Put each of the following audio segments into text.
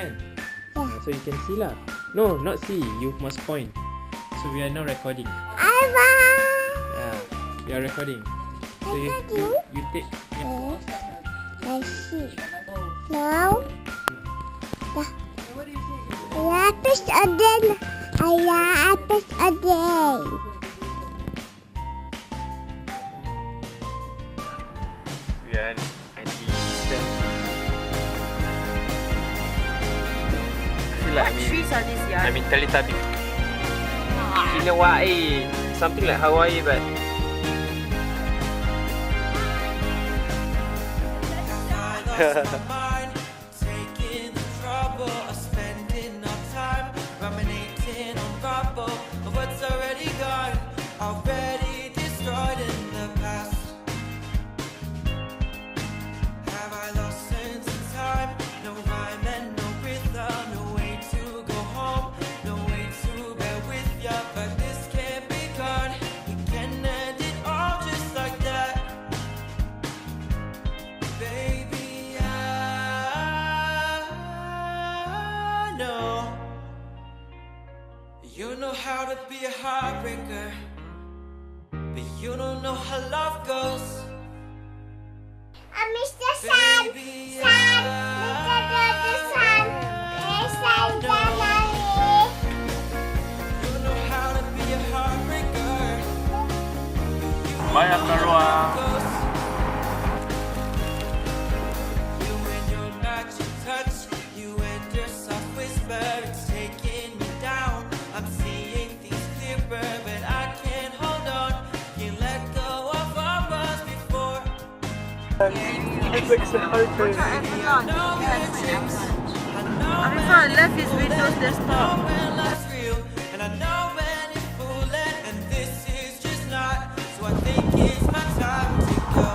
kan? Yeah. So you can see lah. No, not see. You must point. So we are now recording. Ava. Yeah, we are recording. So you take. Yeah. I see. Now. Lapis again. Lapis again. We are anti-distance. What trees are these, yeah? I'm in Teletubby. Hinewai. Something like Hawaii, but taking the trouble of spending our time ruminating on rubble of what's already gone, already destroyed in the past. Have I lost sense of time? No rhyme and no rhythm, no way to go home, no way to bear with ya, but this can't be gone. You can end it all just like that, baby. I know you know how to be a heartbreaker, but you don't know how love goes. Mr. Sun. Baby, Sun. Mr. Sun. Sun. you know how to be a heartbreaker. bye Akaroa. You and your magic touch, you and your soft whisper, it's taking me down. I'm seeing things clearer, but I can't hold on. Can't let go of what was before. It looks so hard for me. I before I left his Windows desktop. When life's real, and I know when it's fooling, and this is just not. So I think it's my time to go.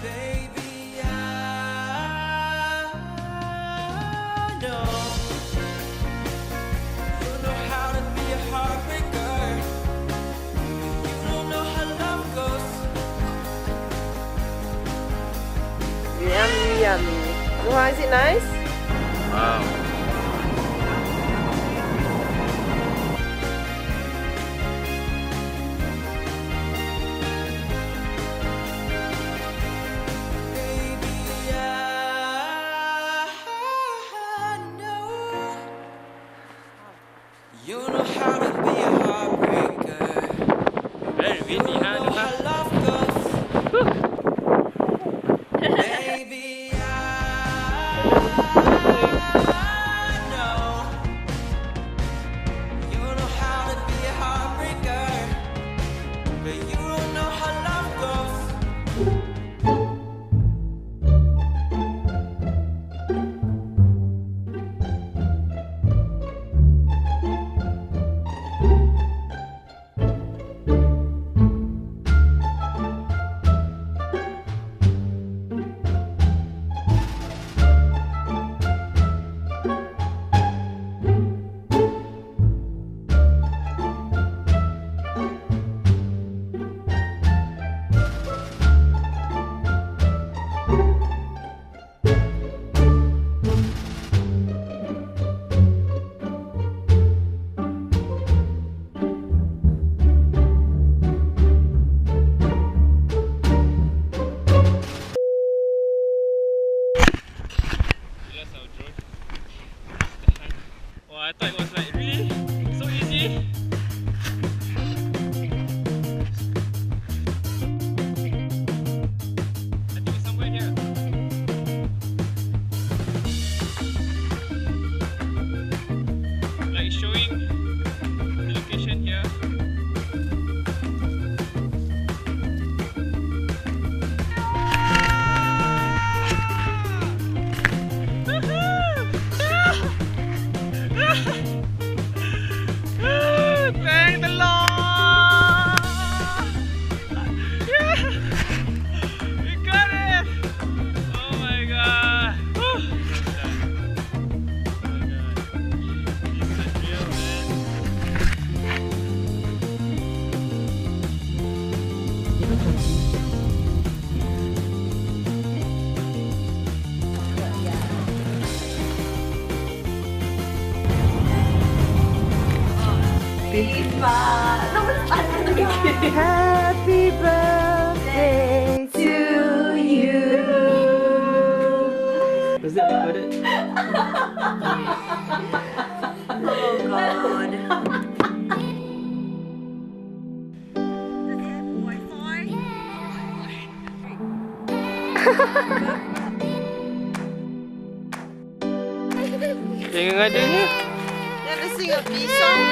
Baby, I know you know how to be a heartbreaker. You don't know how love goes. Yummy, yummy. Why is it nice? Wow. Baby, I know you know how to be a heartbreaker. Very windy, huh? Know how love goes. Baby, I know you know how to be a heartbreaker, but you don't know how love goes. Oh, I thought it was like really so easy. I think it's somewhere here. Like showing the location here. Thank the Lord! Yeah! We got it! Oh my god! Woo! Oh my god. This is real, man. happy. Happy birthday to you. Was that recorded? Oh God. Jangan ngadanya. Never sing a peace song.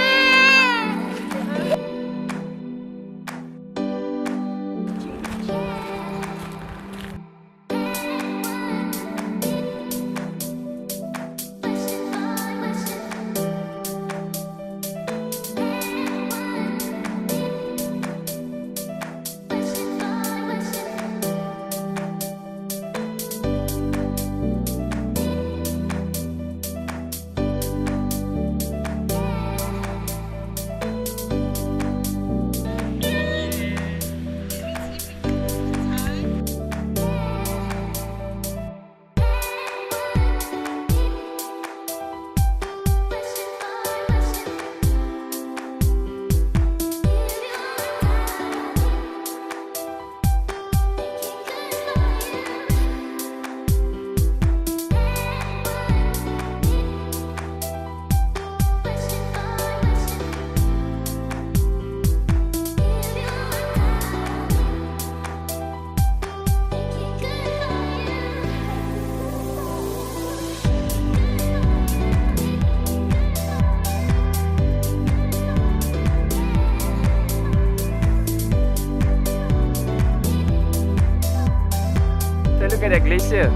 Look at that glacier.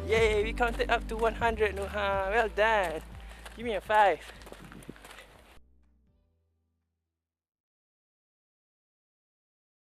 Yay, we counted up to 100, Nuha. Well done. Give me a 5.